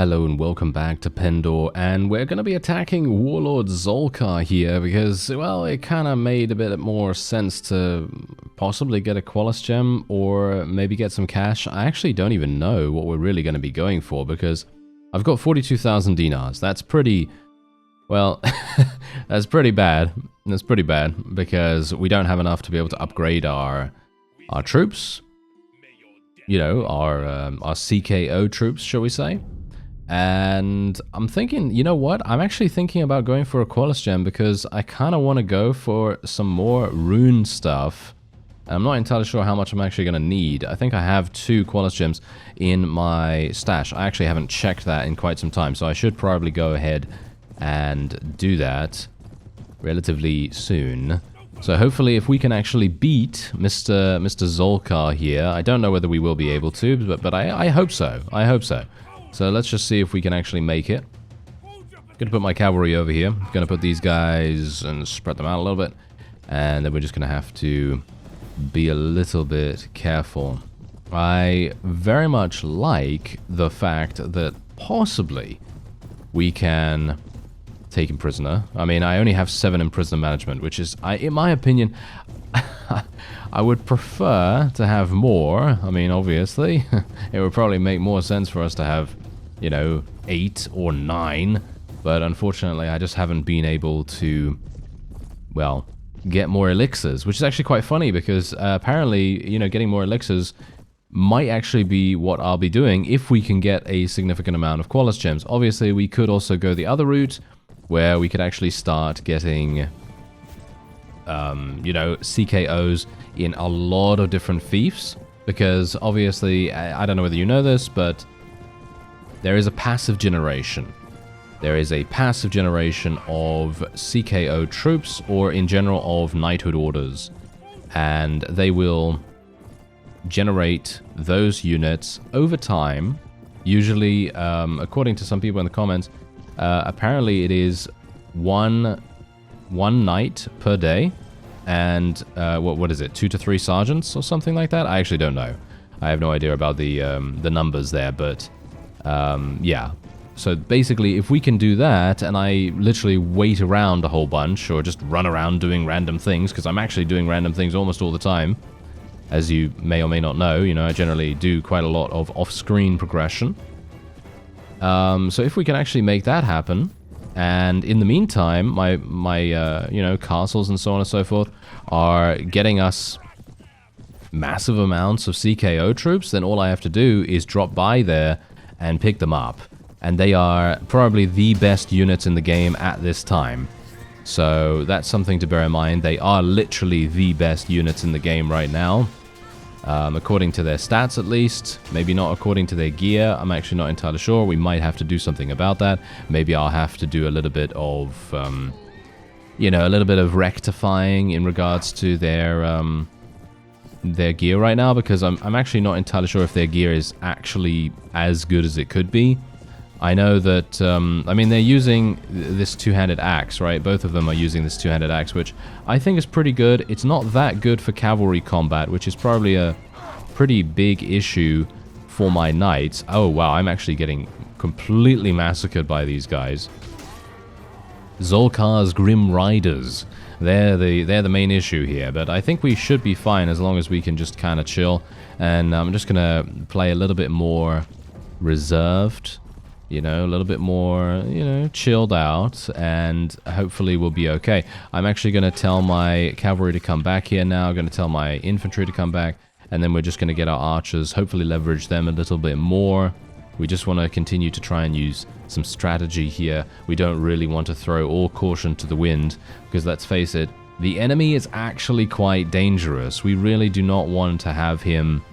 Hello and welcome back to Pendor, and we're going to be attacking Warlord ZULKAR here because, well, it kind of made a bit more sense to possibly get a Qualis gem or maybe get some cash. I actually don't even know what we're really going to be going for because I've got 42,000 dinars. That's pretty, well, that's pretty bad. That's pretty bad because we don't have enough to be able to upgrade our troops, you know, our CKO troops, shall we say. And I'm thinking, you know what? I'm actually thinking about going for a Qualis gem because I kind of want to go for some more rune stuff. And I'm not entirely sure how much I'm actually going to need. I think I have 2 Qualis gems in my stash. I actually haven't checked that in quite some time, so I should probably go ahead and do that relatively soon. So hopefully if we can actually beat Mr. ZULKAR here, I don't know whether we will be able to, but I hope so. I hope so. So let's just see if we can actually make it. Gonna put my cavalry over here. Gonna put these guys and spread them out a little bit. And then we're just gonna have to be a little bit careful. I very much like the fact that possibly we can take him prisoner. I mean, I only have 7 in prisoner management, which is, in my opinion, I would prefer to have more. I mean, obviously, it would probably make more sense for us to have, you know, 8 or 9. But unfortunately, I just haven't been able to, well, get more elixirs, which is actually quite funny because apparently, you know, getting more elixirs might actually be what I'll be doing if we can get a significant amount of Qualis gems. Obviously, we could also go the other route where we could actually start getting, you know, CKOs in a lot of different fiefs, because obviously, I don't know whether you know this, but there is a passive generation. There is a passive generation of CKO troops, or in general of knighthood orders, and they will generate those units over time. Usually, according to some people in the comments, apparently it is one knight per day. And what is it? 2 to 3 sergeants or something like that? I actually don't know. I have no idea about the numbers there, but yeah. So basically, if we can do that, and I literally wait around a whole bunch, or just run around doing random things, because I'm actually doing random things almost all the time, as you may or may not know. You know, I generally do quite a lot of off-screen progression. So if we can actually make that happen. And in the meantime, my you know, castles and so on and so forth are getting us massive amounts of CKO troops, then all I have to do is drop by there and pick them up. And they are probably the best units in the game at this time. So that's something to bear in mind. They are literally the best units in the game right now. According to their stats at least, maybe not according to their gear. I'm actually not entirely sure. We might have to do something about that. Maybe I'll have to do a little bit of, you know, a little bit of rectifying in regards to their gear right now, because I'm actually not entirely sure if their gear is actually as good as it could be. I know that, I mean, they're using this two-handed axe, right? Both of them are using this two-handed axe, which I think is pretty good. It's not that good for cavalry combat, which is probably a pretty big issue for my knights. Oh, wow, I'm actually getting completely massacred by these guys. ZULKAR's Grim Riders. They're the main issue here, but I think we should be fine as long as we can just kind of chill. And I'm just going to play a little bit more reserved. You know, a little bit more, you know, chilled out, and hopefully we'll be okay. I'm actually going to tell my cavalry to come back here now. I'm going to tell my infantry to come back, and then we're just going to get our archers, hopefully leverage them a little bit more. We just want to continue to try and use some strategy here. We don't really want to throw all caution to the wind, because let's face it, the enemy is actually quite dangerous. We really do not want to have him,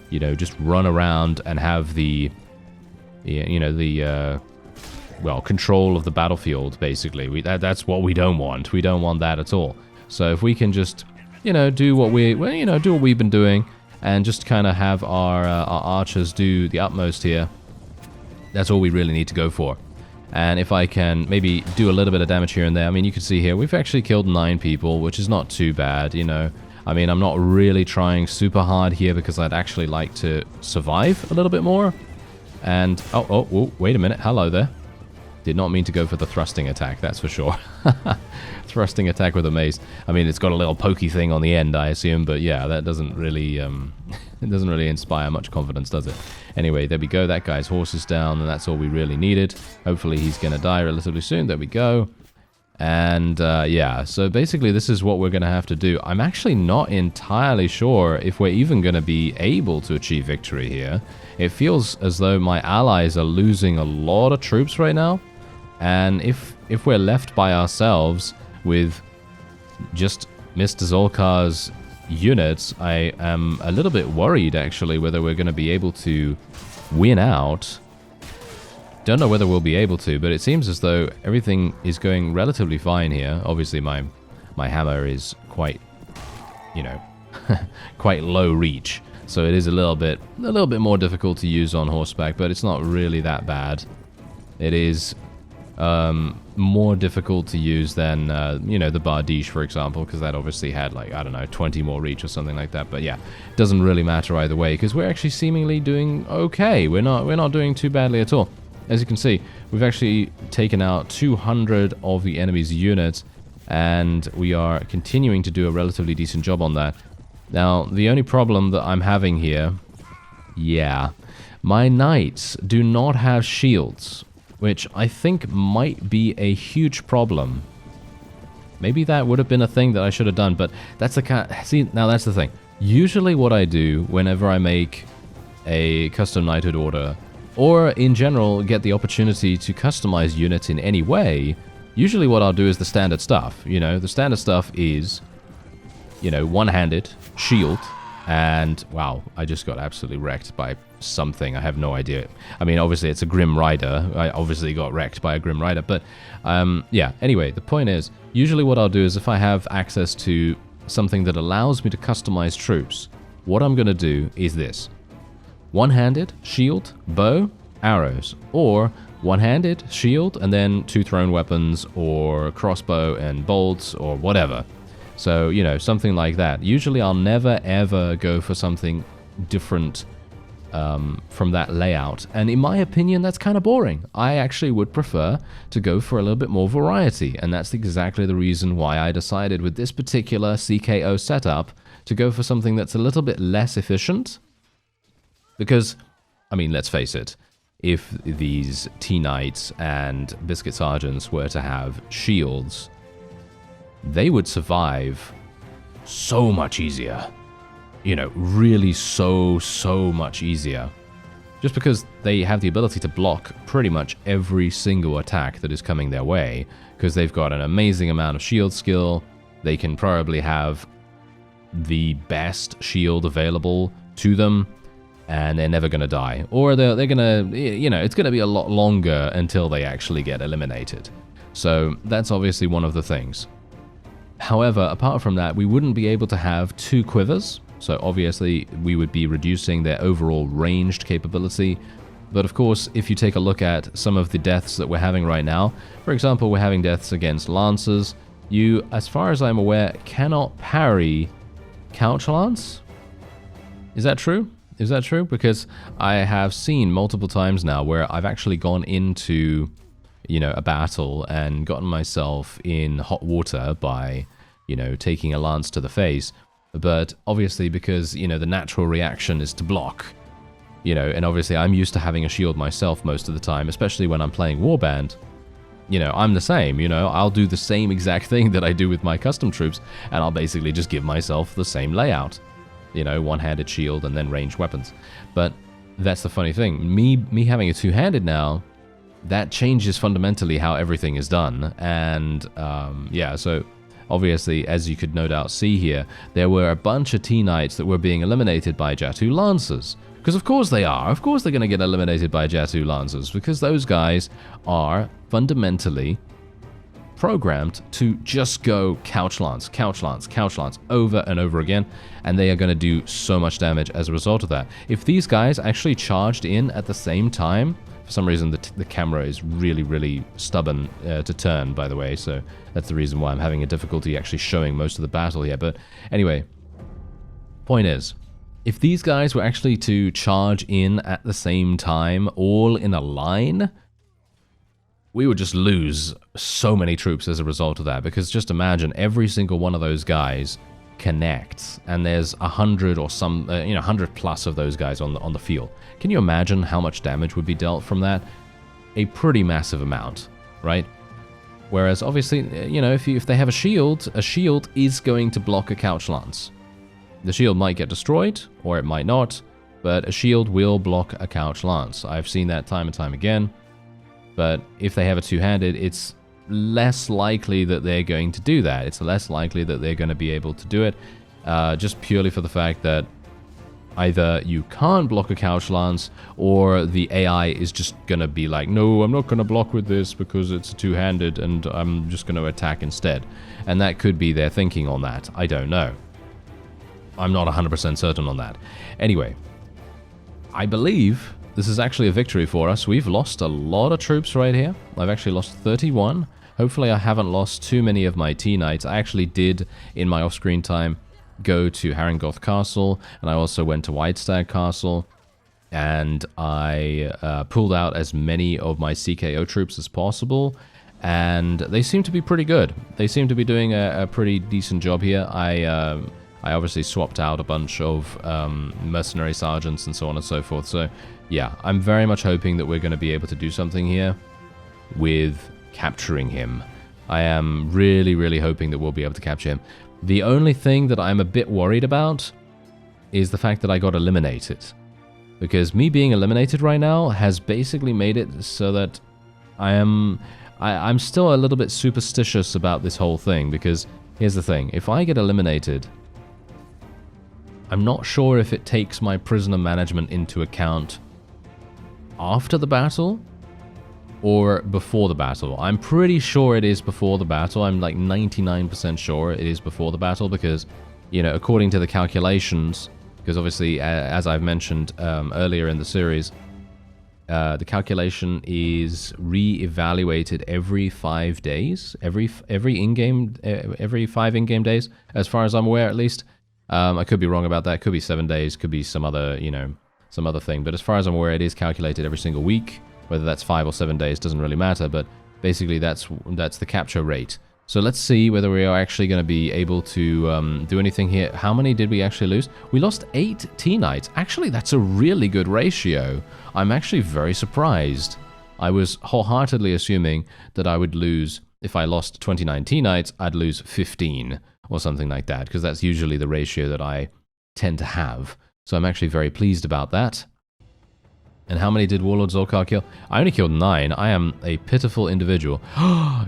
you know, just run around and have the... you know, the, well, control of the battlefield, basically. That's what we don't want. We don't want that at all. So if we can just, you know, do what we've been doing, and just kind of have our archers do the utmost here, that's all we really need to go for. And if I can maybe do a little bit of damage here and there, I mean, you can see here, we've actually killed 9 people, which is not too bad, you know. I mean, I'm not really trying super hard here because I'd actually like to survive a little bit more. And, oh, wait a minute. Hello there. Did not mean to go for the thrusting attack, that's for sure. Thrusting attack with a mace. I mean, it's got a little pokey thing on the end, I assume, but yeah, that doesn't really, it doesn't really inspire much confidence, does it? Anyway, there we go. That guy's horse is down, and that's all we really needed. Hopefully he's going to die relatively soon. There we go. And, yeah, so basically this is what we're going to have to do. I'm actually not entirely sure if we're even going to be able to achieve victory here. It feels as though my allies are losing a lot of troops right now. And if we're left by ourselves with just Mr. ZULKAR's units, I am a little bit worried, actually, whether we're going to be able to win out. Don't know whether we'll be able to, but it seems as though everything is going relatively fine here. Obviously, my hammer is quite, you know, quite low reach, so it is a little bit more difficult to use on horseback, but it's not really that bad. It is more difficult to use than, you know, the Bardiche, for example, because that obviously had, like, I don't know, 20 more reach or something like that. But yeah, it doesn't really matter either way, because we're actually seemingly doing okay. We're not doing too badly at all. As you can see, we've actually taken out 200 of the enemy's units, and we are continuing to do a relatively decent job on that. Now, the only problem that I'm having here, yeah, my knights do not have shields, which I think might be a huge problem. Maybe that would have been a thing that I should have done, but that's the kind... See, now that's the thing. Usually what I do whenever I make a custom knighthood order, or in general get the opportunity to customize units in any way, usually what I'll do is the standard stuff. You know, the standard stuff is, you know, one-handed, shield, and wow, I just got absolutely wrecked by something. I have no idea. I mean, obviously it's a Grim Rider. I obviously got wrecked by a Grim Rider, but yeah, anyway, the point is, usually what I'll do is if I have access to something that allows me to customize troops, what I'm going to do is this. One-handed, shield, bow, arrows, or one-handed, shield, and then 2 thrown weapons, or crossbow and bolts, or whatever. So, you know, something like that. Usually I'll never ever go for something different from that layout, and in my opinion that's kind of boring. I actually would prefer to go for a little bit more variety, and that's exactly the reason why I decided with this particular CKO setup to go for something that's a little bit less efficient. Because, I mean, let's face it, if these T-Knights and Biscuit Sergeants were to have shields, they would survive so much easier. You know, really so much easier. Just because they have the ability to block pretty much every single attack that is coming their way, because they've got an amazing amount of shield skill. They can probably have the best shield available to them, and they're never going to die. Or they're going to, you know, it's going to be a lot longer until they actually get eliminated. So that's obviously one of the things. However, apart from that, we wouldn't be able to have 2 quivers. So obviously we would be reducing their overall ranged capability. But of course, if you take a look at some of the deaths that we're having right now, for example, we're having deaths against Lancers. You, as far as I'm aware, cannot parry Couch Lance. Is that true? Is that true? Because I have seen multiple times now where I've actually gone into, you know, a battle and gotten myself in hot water by, you know, taking a lance to the face. But obviously because, you know, the natural reaction is to block, you know, and obviously I'm used to having a shield myself most of the time, especially when I'm playing Warband. You know, I'm the same, you know, I'll do the same exact thing that I do with my custom troops, and I'll basically just give myself the same layout. You know, one-handed shield and then ranged weapons. But that's the funny thing. Me having a two-handed now, that changes fundamentally how everything is done. And yeah, so obviously, as you could no doubt see here, there were a bunch of T-Knights that were being eliminated by Jatu Lancers. Because of course they are. Of course they're going to get eliminated by Jatu Lancers, because those guys are fundamentally programmed to just go Couch Lance, Couch Lance, Couch Lance over and over again, and they are going to do so much damage as a result of that. If these guys actually charged in at the same time, for some reason the camera is really stubborn to turn, by the way, so that's the reason why I'm having a difficulty actually showing most of the battle here. But anyway, point is, If these guys were actually to charge in at the same time, all in a line, we would just lose so many troops as a result of that. Because just imagine every single one of those guys connects, and there's 100 or some, 100 plus of those guys on the field. Can you imagine how much damage would be dealt from that? A pretty massive amount, right? Whereas obviously, if they have a shield is going to block a couch lance. The shield might get destroyed, or it might not, but a shield will block a couch lance. I've seen that time and time again. But if they have a two-handed, it's less likely that they're going to do that. It's less likely that they're going to be able to do it, just purely for the fact that either you can't block a couch lance, or the AI is just going to be like, no, I'm not going to block with this because it's two-handed and I'm just going to attack instead. And that could be their thinking on that. I don't know. I'm not 100% certain on that. Anyway, I believe this is actually a victory for us. We've lost a lot of troops right here. I've actually lost 31. Hopefully I haven't lost too many of my T-Knights. I actually did, in my off-screen time, go to Harengoth Castle, and I also went to Whitestag Castle, and I pulled out as many of my CKO troops as possible, and they seem to be pretty good. They seem to be doing a pretty decent job here. I obviously swapped out a bunch of mercenary sergeants and so on and so forth, so yeah, I'm very much hoping that we're going to be able to do something here with capturing him. I am really, really hoping that we'll be able to capture him. The only thing that I'm a bit worried about is the fact that I got eliminated. Because me being eliminated right now has basically made it so that I'm still a little bit superstitious about this whole thing. Because here's the thing, if I get eliminated, I'm not sure if it takes my prisoner management into account after the battle or before the battle. I'm pretty sure it is before the battle. I'm like 99% sure it is before the battle because, according to the calculations, because obviously, as I've mentioned earlier in the series, the calculation is re-evaluated every 5 days, every 5 in-game days, as far as I'm aware at least. I could be wrong about that. Could be 7 days, could be some other, some other thing. But as far as I'm aware, it is calculated every single week. Whether that's 5 or 7 days doesn't really matter, but basically that's the capture rate. So let's see whether we are actually going to be able to do anything here. How many did we actually lose? We lost 8 T-Knights. Actually, that's a really good ratio. I'm actually very surprised. I was wholeheartedly assuming that I would lose, if I lost 29 T-Knights, I'd lose 15 or something like that, because that's usually the ratio that I tend to have. So I'm actually very pleased about that. And how many did Warlord ZULKAR kill? I only killed 9. I am a pitiful individual.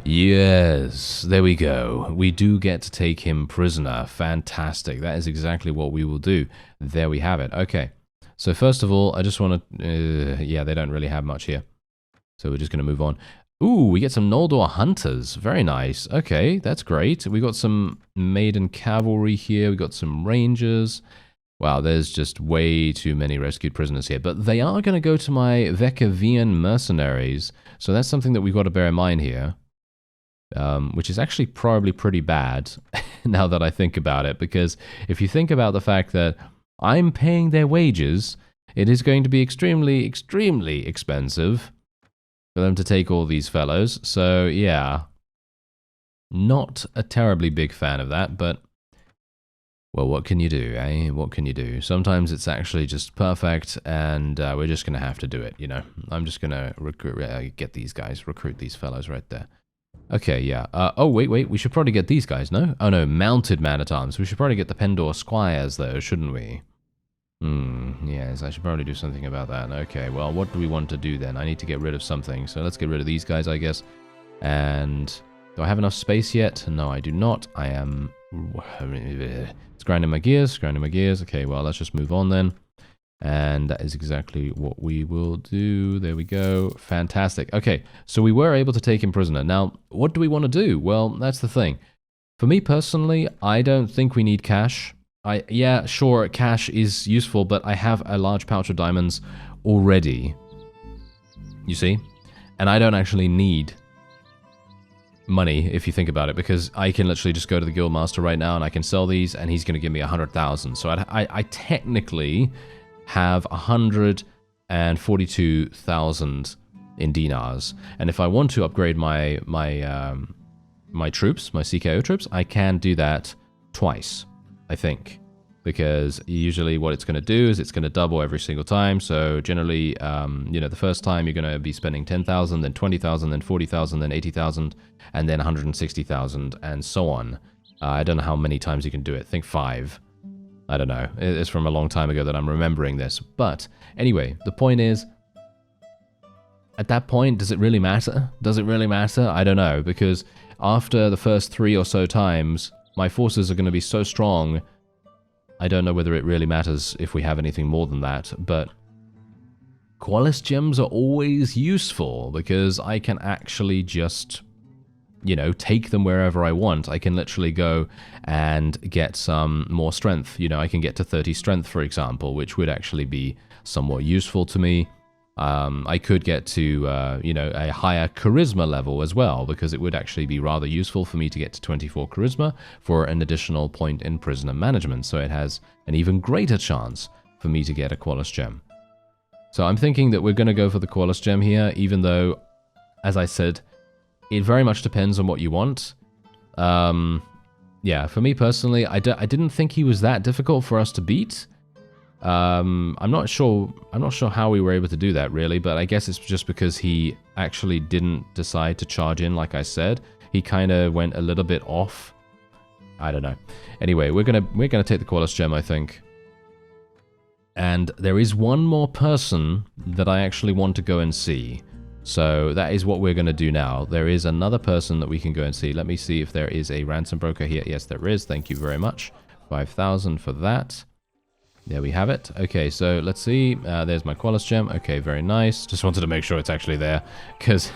Yes, there we go. We do get to take him prisoner. Fantastic. That is exactly what we will do. There we have it. Okay. So first of all, I just want to... yeah, they don't really have much here. So we're just going to move on. Ooh, we get some Noldor Hunters. Very nice. Okay, that's great. We got some Maiden Cavalry here. We got some Rangers. Wow, there's just way too many rescued prisoners here. But they are going to go to my Vekavian mercenaries. So that's something that we've got to bear in mind here. Which is actually probably pretty bad now that I think about it. Because if you think about the fact that I'm paying their wages, it is going to be extremely, extremely expensive for them to take all these fellows. So yeah, not a terribly big fan of that, but... well, what can you do, eh? What can you do? Sometimes it's actually just perfect, and we're just going to have to do it, I'm just going to get these guys, recruit these fellows right there. Okay, yeah. Oh, wait, we should probably get these guys, no? Oh, no, mounted man-at-arms. We should probably get the Pendor Squires, though, shouldn't we? Yes, I should probably do something about that. Okay, well, what do we want to do then? I need to get rid of something, so let's get rid of these guys, I guess. And do I have enough space yet? No, I do not. I am... it's grinding my gears, Okay, well, let's just move on then. And that is exactly what we will do. There we go. Fantastic. Okay, so we were able to take him prisoner. Now, what do we want to do? Well, that's the thing. For me personally, I don't think we need cash. Yeah, sure, cash is useful, but I have a large pouch of diamonds already. You see? And I don't actually need money if you think about it, because I can literally just go to the Guildmaster right now and I can sell these and he's going to give me 100,000. So I technically have 142,000 in dinars, and if I want to upgrade my troops, my CKO troops, I can do that twice, I think, because usually what it's going to do is it's going to double every single time. So generally, you know, the first time you're going to be spending 10,000, then 20,000, then 40,000, then 80,000, and then 160,000, and so on. I don't know how many times you can do it. I think 5. I don't know. It's from a long time ago that I'm remembering this. But anyway, the point is, at that point, does it really matter? Does it really matter? I don't know, because after the first 3 or so times, my forces are going to be so strong, I don't know whether it really matters if we have anything more than that, but Qualis gems are always useful, because I can actually just, you know, take them wherever I want. I can literally go and get some more strength. You know, I can get to 30 strength, for example, which would actually be somewhat useful to me. I could get to, you know, a higher charisma level as well, because it would actually be rather useful for me to get to 24 charisma for an additional point in prisoner management. So it has an even greater chance for me to get a Qualis gem. So I'm thinking that we're going to go for the Qualis gem here, even though, as I said, it very much depends on what you want. Yeah, for me personally, I didn't think he was that difficult for us to beat. I'm not sure how we were able to do that, really, but I guess it's just because he actually didn't decide to charge in, like I said. He kind of went a little bit off. I don't know. Anyway, we're gonna take the Qualis gem, I think. And there is one more person that I actually want to go and see. So that is what we're going to do now. There is another person that we can go and see. Let me see if there is a ransom broker here. Yes, there is. Thank you very much. 5,000 for that. There we have it. Okay, so let's see. There's my Qualis gem. Okay, very nice. Just wanted to make sure it's actually there, because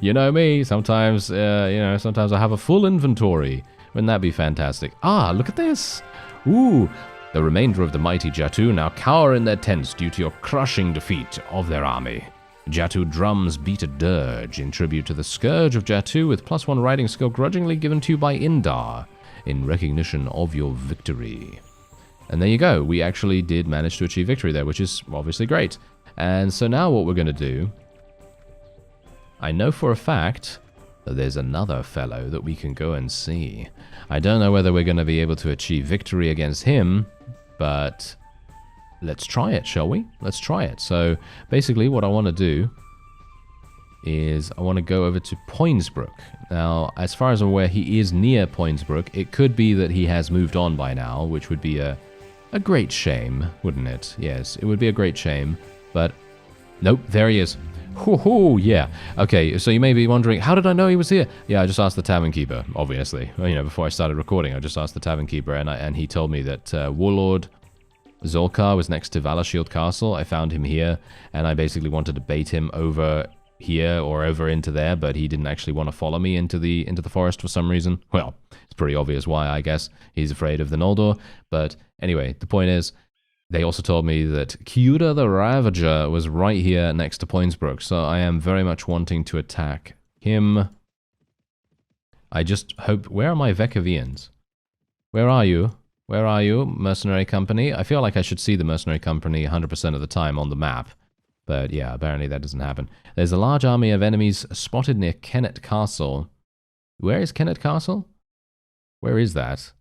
you know me. Sometimes, you know, sometimes I have a full inventory. Wouldn't that be fantastic? Ah, look at this. Ooh. The remainder of the mighty Jatu now cower in their tents due to your crushing defeat of their army. Jatu drums beat a dirge in tribute to the Scourge of Jatu with +1 riding skill grudgingly given to you by Indar in recognition of your victory. And there you go. We actually did manage to achieve victory there, which is obviously great. And so now what we're going to do, I know for a fact that there's another fellow that we can go and see. I don't know whether we're going to be able to achieve victory against him, but let's try it, shall we? Let's try it. So basically what I want to do is I want to go over to Poinsbrook. Now, as far as I'm aware, he is near Poinsbrook. It could be that he has moved on by now, which would be a great shame, wouldn't it? Yes, it would be a great shame, but nope, there he is. Hoo-hoo, yeah. Okay, so you may be wondering, how did I know he was here? Yeah, I just asked the tavern keeper, obviously. You know, before I started recording, I just asked the tavern keeper, and he told me that Warlord ZULKAR was next to Valashield Castle. I found him here, and I basically wanted to bait him over here or over into there, but he didn't actually want to follow me into the forest for some reason. Well, it's pretty obvious why, I guess. He's afraid of the Noldor. But anyway, the point is, they also told me that JUDA the Ravager was right here next to Poinsbrook, so I am very much wanting to attack him. I just hope... Where are my Vekavians? Where are you? Where are you, Mercenary Company? I feel like I should see the Mercenary Company 100% of the time on the map. But yeah, apparently that doesn't happen. There's a large army of enemies spotted near Kennet Castle. Where is Kennet Castle? Where is that?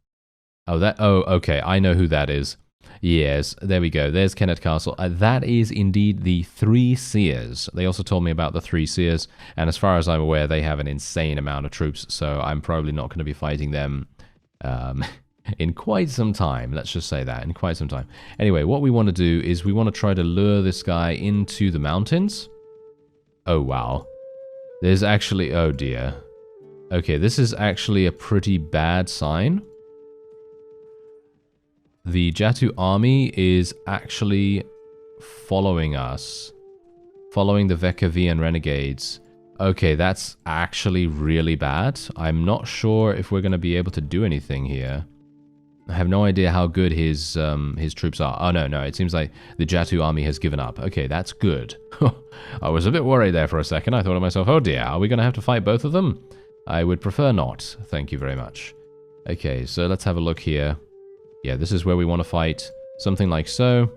Oh, okay, I know who that is. Yes, there we go. There's Kennet Castle. That is indeed the Three Seers. They also told me about the Three Seers, and as far as I'm aware, they have an insane amount of troops, so I'm probably not going to be fighting them in quite some time. Let's just say that, in quite some time. Anyway, what we want to do is we want to try to lure this guy into the mountains. Oh, wow. There's actually... Oh, dear. Okay, this is actually a pretty bad sign. The Jatu army is actually following us. Following the Vekavian renegades. Okay, that's actually really bad. I'm not sure if we're going to be able to do anything here. I have no idea how good his troops are. Oh, no, it seems like the Jatu army has given up. Okay, that's good. I was a bit worried there for a second. I thought to myself, oh dear, are we going to have to fight both of them? I would prefer not. Thank you very much. Okay, so let's have a look here. Yeah, this is where we want to fight. Something like so.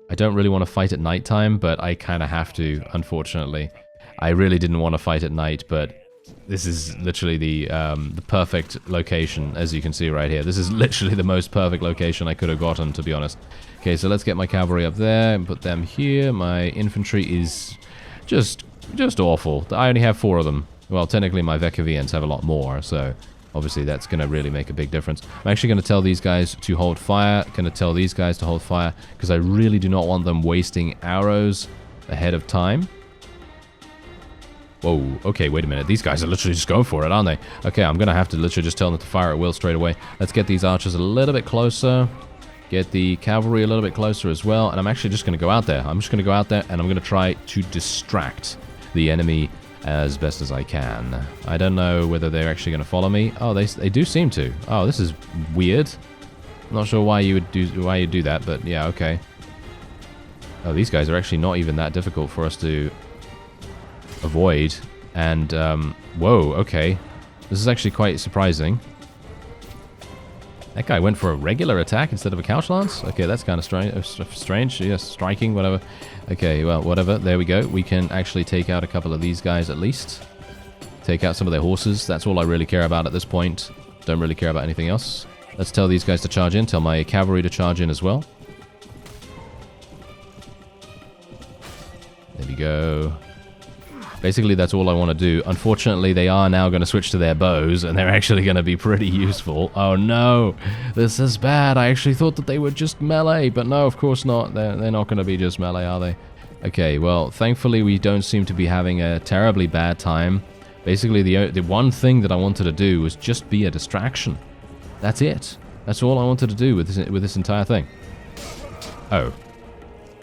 I don't really want to fight at nighttime, but I kind of have to, unfortunately. I really didn't want to fight at night, but this is literally the perfect location, as you can see right here. This is literally the most perfect location I could have gotten, to be honest. Okay, so let's get my cavalry up there and put them here. My infantry is just awful. I only have 4 of them. Well, technically my Vekavians have a lot more, so obviously that's going to really make a big difference. I'm actually going to tell these guys to hold fire. Going to tell these guys to hold fire, because I really do not want them wasting arrows ahead of time. Whoa, okay, wait a minute. These guys are literally just going for it, aren't they? Okay, I'm going to have to literally just tell them to fire at will straight away. Let's get these archers a little bit closer. Get the cavalry a little bit closer as well. And I'm actually just going to go out there. I'm just going to go out there and I'm going to try to distract the enemy as best as I can. I don't know whether they're actually going to follow me. Oh, they do seem to. Oh, this is weird. I'm not sure why you would do that, but yeah, okay. Oh, these guys are actually not even that difficult for us to avoid. And whoa, okay, this is actually quite surprising. That guy went for a regular attack instead of a couch lance. Okay, that's kind of strange. Yes, striking, whatever. Okay, well, whatever. There we go. We can actually take out a couple of these guys at least. Take out some of their horses. That's all I really care about at this point. Don't really care about anything else. Let's tell these guys to charge in. Tell my cavalry to charge in as well. There we go. Basically, that's all I want to do. Unfortunately, they are now going to switch to their bows, and they're actually going to be pretty useful. Oh no, this is bad. I actually thought that they were just melee, but no, of course not. They're not going to be just melee, are they? Okay, well, thankfully, we don't seem to be having a terribly bad time. Basically, the one thing that I wanted to do was just be a distraction. That's it. That's all I wanted to do with this entire thing. Oh.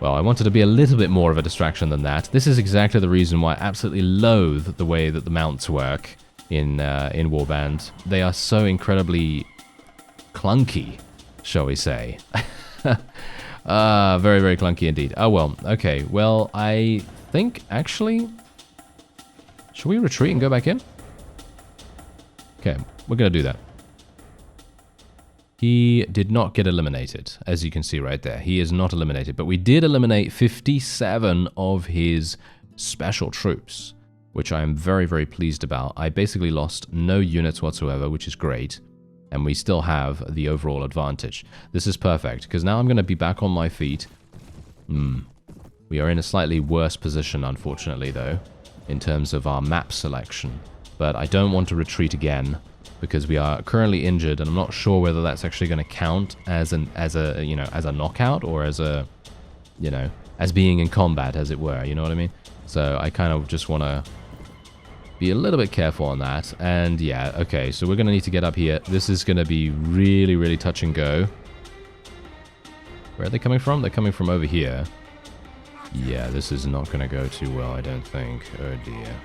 Well, I wanted to be a little bit more of a distraction than that. This is exactly the reason why I absolutely loathe the way that the mounts work in Warband. They are so incredibly clunky, shall we say. Very, very clunky indeed. Oh, well, okay. Well, I think, actually... Should we retreat and go back in? Okay, we're going to do that. He did not get eliminated, as you can see right there. He is not eliminated, but we did eliminate 57 of his special troops, which I am very, very pleased about. I basically lost no units whatsoever, which is great, and we still have the overall advantage. This is perfect, because now I'm going to be back on my feet. We are in a slightly worse position, unfortunately, though, in terms of our map selection, but I don't want to retreat again, because we are currently injured, and I'm not sure whether that's actually going to count as a knockout, or as a, as being in combat, as it were, you know what I mean? So I kind of just want to be a little bit careful on that. And yeah, okay, so we're going to need to get up here. This is going to be really, really touch and go. Where are they coming from? They're coming from over here. Yeah, this is not going to go too well, I don't think. Oh dear.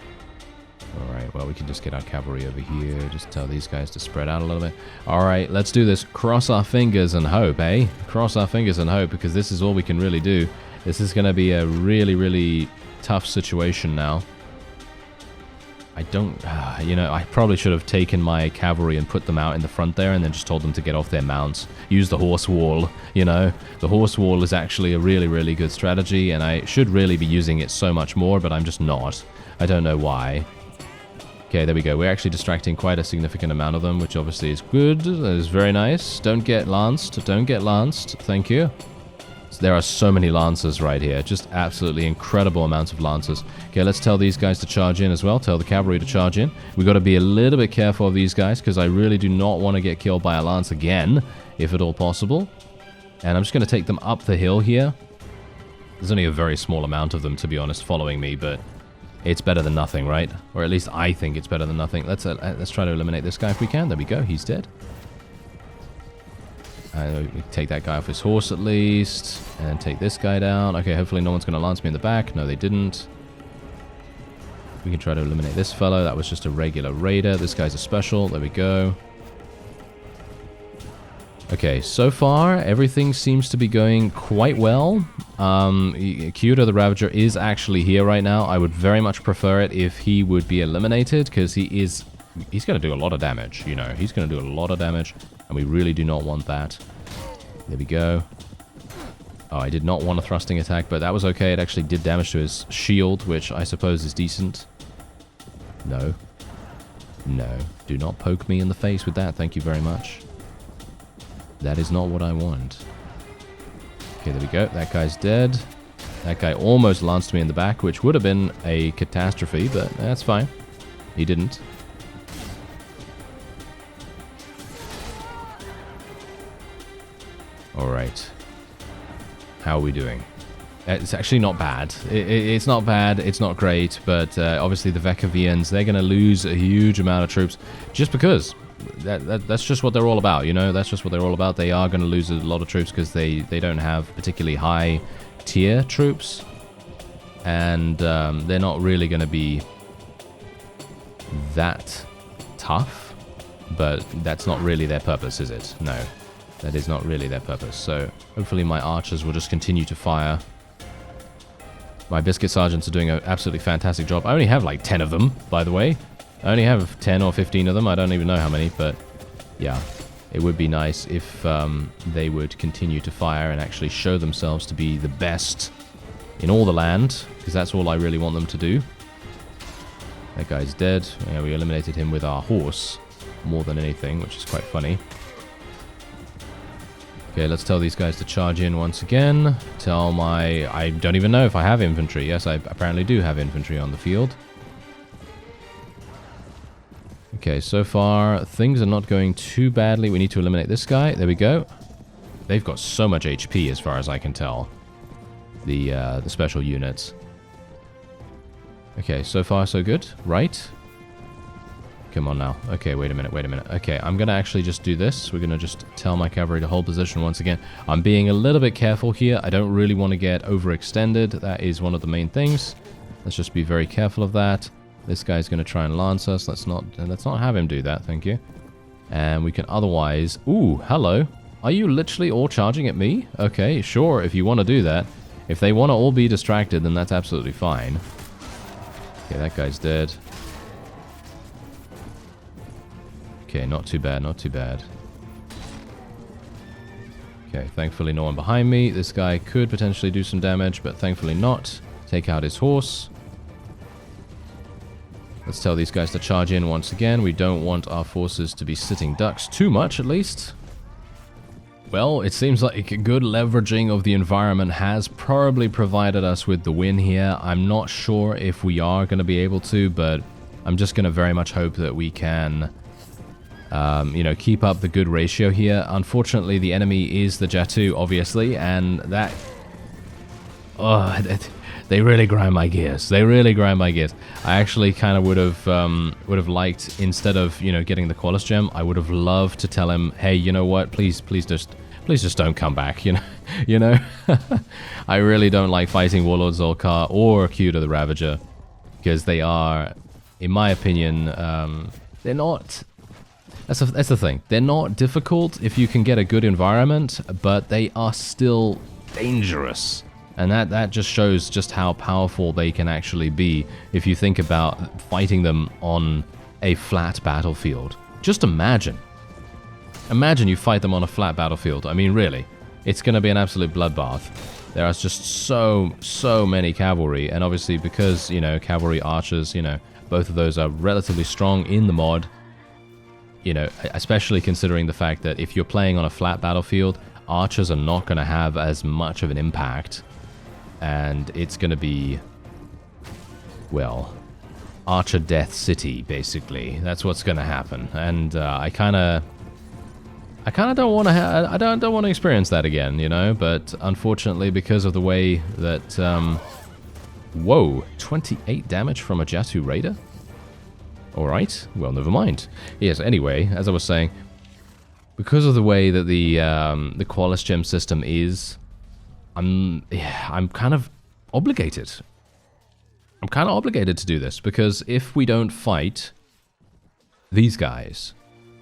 Alright, well, we can just get our cavalry over here. Just tell these guys to spread out a little bit. Alright, let's do this. Cross our fingers and hope, eh? Cross our fingers and hope, because this is all we can really do. This is going to be a really, really tough situation now. I don't... I probably should have taken my cavalry and put them out in the front there and then just told them to get off their mounts. Use the horse wall, The horse wall is actually a really, really good strategy, and I should really be using it so much more, but I'm just not. I don't know why. Okay, there we go. We're actually distracting quite a significant amount of them, which obviously is good. That is very nice. Don't get lanced. Don't get lanced. Thank you. So there are so many lancers right here. Just absolutely incredible amounts of lancers. Okay, let's tell these guys to charge in as well. Tell the cavalry to charge in. We've got to be a little bit careful of these guys, because I really do not want to get killed by a lance again, if at all possible. And I'm just going to take them up the hill here. There's only a very small amount of them, to be honest, following me, but... it's better than nothing, right? Or at least I think it's better than nothing. Let's try to eliminate this guy if we can. There we go. He's dead. We take that guy off his horse at least. And take this guy down. Okay, hopefully no one's going to lance me in the back. No, they didn't. We can try to eliminate this fellow. That was just a regular raider. This guy's a special. There we go. Okay, so far, everything seems to be going quite well. JUDA the Ravager is actually here right now. I would very much prefer it if he would be eliminated, because he's going to do a lot of damage, you know. He's going to do a lot of damage, and we really do not want that. There we go. Oh, I did not want a thrusting attack, but that was okay. It actually did damage to his shield, which I suppose is decent. No. No. Do not poke me in the face with that, thank you very much. That is not what I want. Okay, there we go. That guy's dead. That guy almost lanced me in the back, which would have been a catastrophe, but that's fine. He didn't. Alright. How are we doing? It's actually not bad. It's not bad, it's not great, but obviously the Vekavians, they're going to lose a huge amount of troops just because. That's just what they're all about, you know? That's just what they're all about. They are going to lose a lot of troops because they don't have particularly high tier troops. And they're not really going to be that tough. But that's not really their purpose, is it? No. That is not really their purpose. So hopefully my archers will just continue to fire. My biscuit sergeants are doing an absolutely fantastic job. I only have like 10 of them, by the way. I only have 10 or 15 of them. I don't even know how many, but yeah. It would be nice if they would continue to fire and actually show themselves to be the best in all the land, because that's all I really want them to do. That guy's dead. Yeah, we eliminated him with our horse more than anything, which is quite funny. Okay, let's tell these guys to charge in once again. Tell my... I don't even know if I have infantry. Yes, I apparently do have infantry on the field. Okay, so far, things are not going too badly. We need to eliminate this guy. There we go. They've got so much HP as far as I can tell. The special units. Okay, so far so good. Right. Come on now. Okay, wait a minute, wait a minute. Okay, I'm going to actually just do this. We're going to just tell my cavalry to hold position once again. I'm being a little bit careful here. I don't really want to get overextended. That is one of the main things. Let's just be very careful of that. This guy's going to try and lance us. Let's not have him do that, thank you. And we can otherwise... Ooh, hello. Are you literally all charging at me? Okay, sure, if you want to do that. If they want to all be distracted, then that's absolutely fine. Okay, that guy's dead. Okay, not too bad, not too bad. Okay, thankfully no one behind me. This guy could potentially do some damage, but thankfully not. Take out his horse. Let's tell these guys to charge in once again. We don't want our forces to be sitting ducks too much, at least. Well, it seems like a good leveraging of the environment has probably provided us with the win here. I'm not sure if we are going to be able to, but I'm just going to very much hope that we can, you know, keep up the good ratio here. Unfortunately, the enemy is the Jatu, obviously, and that... Oh, they really grind my gears. They really grind my gears. I actually kind of would have liked, instead of, you know, getting the Qualis gem, I would have loved to tell him, hey, you know what? Please just don't come back. You know. I really don't like fighting Warlord ZULKAR or JUDA the Ravager, because they are, in my opinion, they're not. That's the thing. They're not difficult if you can get a good environment, but they are still dangerous. And that just shows just how powerful they can actually be if you think about fighting them on a flat battlefield. Just imagine. Imagine you fight them on a flat battlefield. I mean, really. It's going to be an absolute bloodbath. There are just so many cavalry. And obviously because, you know, cavalry, archers, you know, both of those are relatively strong in the mod. You know, especially considering the fact that if you're playing on a flat battlefield, archers are not going to have as much of an impact. And it's going to be, well, Archer Death City, basically. That's what's going to happen. And I kind of don't want to. I don't want to experience that again, you know. But unfortunately, because of the way that, whoa, 28 damage from a Jatu Raider. All right. Well, never mind. Yes. Anyway, as I was saying, because of the way that the Qualis gem system is. I'm kind of obligated. I'm kind of obligated to do this, because if we don't fight these guys,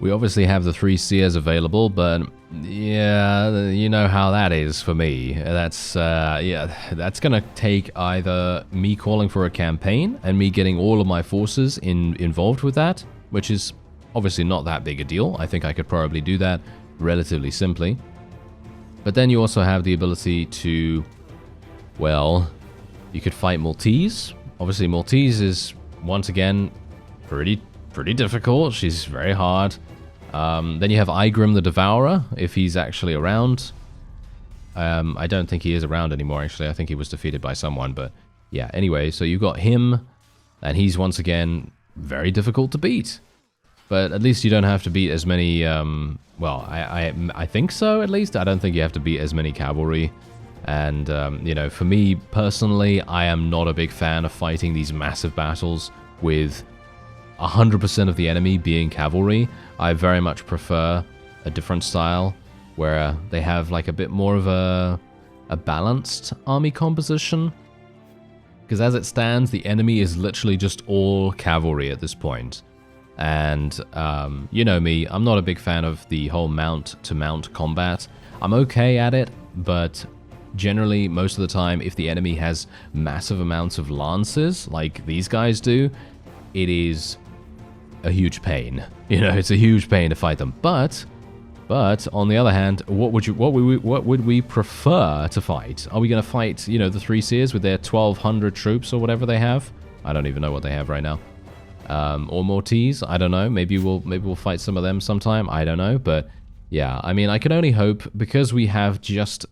We obviously have the 3 seers available, but yeah, you know how that is for me. That's that's gonna take either me calling for a campaign and me getting all of my forces involved with that, which is obviously not that big a deal. I think I could probably do that relatively simply. But then you also have the ability to, well, you could fight Maltese. Obviously Maltese is, once again, pretty difficult. She's very hard. Then you have Igrim the Devourer, if he's actually around. I don't think he is around anymore, actually. I think he was defeated by someone, but yeah. Anyway, so you've got him, and he's, once again, very difficult to beat. But at least you don't have to beat as many, well, I think so, at least. I don't think you have to beat as many cavalry. And, you know, for me, personally, I am not a big fan of fighting these massive battles with 100% of the enemy being cavalry. I very much prefer a different style, where they have, like, a bit more of a balanced army composition. Because as it stands, the enemy is literally just all cavalry at this point. And, you know me, I'm not a big fan of the whole mount-to-mount combat. I'm okay at it, but generally, most of the time, if the enemy has massive amounts of lances, like these guys do, it is a huge pain. You know, it's a huge pain to fight them. But on the other hand, what would we prefer to fight? Are we going to fight, you know, the 3 seers with their 1,200 troops or whatever they have? I don't even know what they have right now. Or Maltese, I don't know. Maybe we'll fight some of them sometime. I don't know, but yeah, I mean, I can only hope, because we have just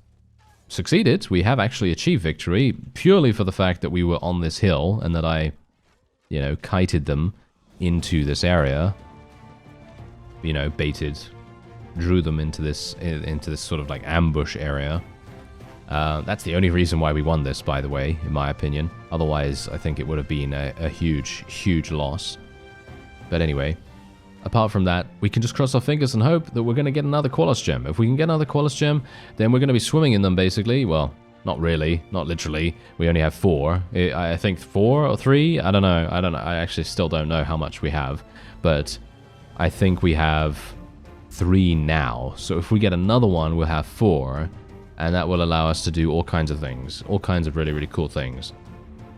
succeeded. We have actually achieved victory purely for the fact that we were on this hill and that I, you know, kited them into this area. You know, drew them into this sort of like ambush area. That's the only reason why we won this, by the way, in my opinion. Otherwise, I think it would have been a huge loss. But anyway, apart from that, we can just cross our fingers and hope that we're going to get another Qualis Gem. If we can get another Qualis Gem, then we're going to be swimming in them, basically. Well, not really, not literally. We only have 4. I think 4 or 3? I don't know. I actually still don't know how much we have. But I think we have 3 now. So if we get another one, we'll have 4. And that will allow us to do all kinds of things. All kinds of really cool things.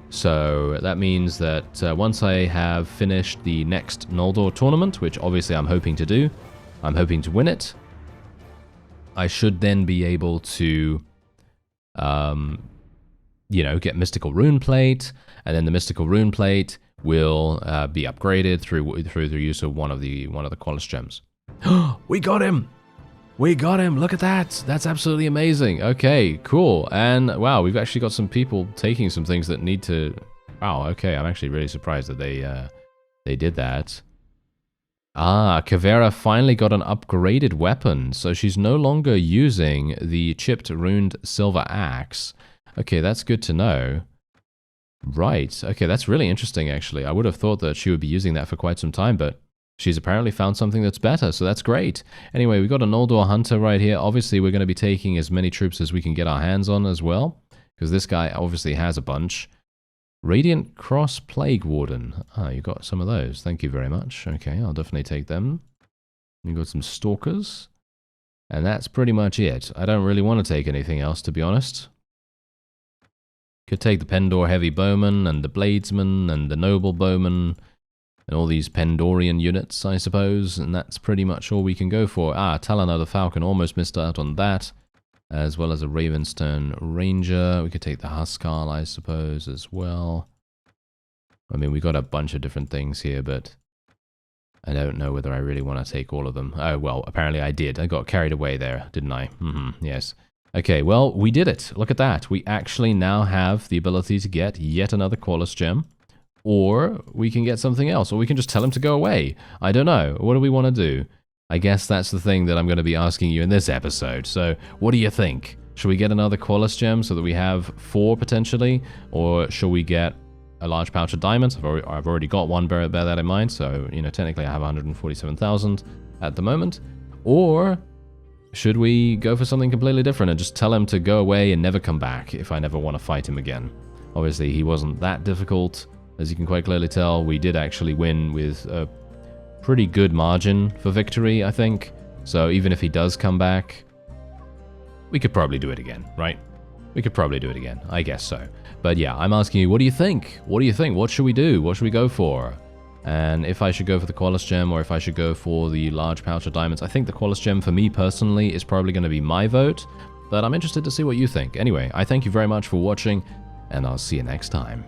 So that means that once I have finished the next Noldor tournament, which obviously I'm hoping to do, I'm hoping to win it, I should then be able to, you know, get Mystical Rune Plate, and then the Mystical Rune Plate will be upgraded through the use of one of the Qualis Gems. We got him! We got him! Look at that! That's absolutely amazing. Okay, cool. And wow, we've actually got some people taking some things that need to... Wow, okay, I'm actually really surprised that they did that. Ah, Kavera finally got an upgraded weapon, so she's no longer using the chipped runed silver axe. Okay, that's good to know. Right, okay, that's really interesting, actually. I would have thought that she would be using that for quite some time, but she's apparently found something that's better, so that's great. Anyway, we've got a Noldor Hunter right here. Obviously, we're going to be taking as many troops as we can get our hands on as well, because this guy obviously has a bunch. Radiant Cross Plague Warden. Ah, you got some of those. Thank you very much. Okay, I'll definitely take them. You got some Stalkers. And that's pretty much it. I don't really want to take anything else, to be honest. Could take the Pendor Heavy Bowman, and the Bladesman, and the Noble Bowman, and all these Pendorian units, I suppose, and that's pretty much all we can go for. Ah, Talana the Falcon, almost missed out on that, as well as a Ravenstone Ranger. We could take the Huskar, I suppose, as well. I mean, we got a bunch of different things here, but I don't know whether I really want to take all of them. Oh, well, apparently I did. I got carried away there, didn't I? Yes. Okay, well, we did it. Look at that. We actually now have the ability to get yet another Qualis Gem. Or we can get something else, or we can just tell him to go away. I don't know. What do we want to do? I guess that's the thing that I'm going to be asking you in this episode. So, what do you think? Should we get another Qualis Gem so that we have 4 potentially? Or should we get a large pouch of diamonds? I've already got one, bear that in mind. So, you know, technically I have 147,000 at the moment. Or should we go for something completely different and just tell him to go away and never come back if I never want to fight him again? Obviously, he wasn't that difficult. As you can quite clearly tell, we did actually win with pretty good margin for victory, I think. So even if he does come back, we could probably do it again, right? We could probably do it again. I guess so. But yeah, I'm asking you, what do you think? What do you think? What should we do? What should we go for? And if I should go for the Qualis Gem or if I should go for the large pouch of diamonds, I think the Qualis Gem for me personally is probably going to be my vote. But I'm interested to see what you think. Anyway, I thank you very much for watching, and I'll see you next time.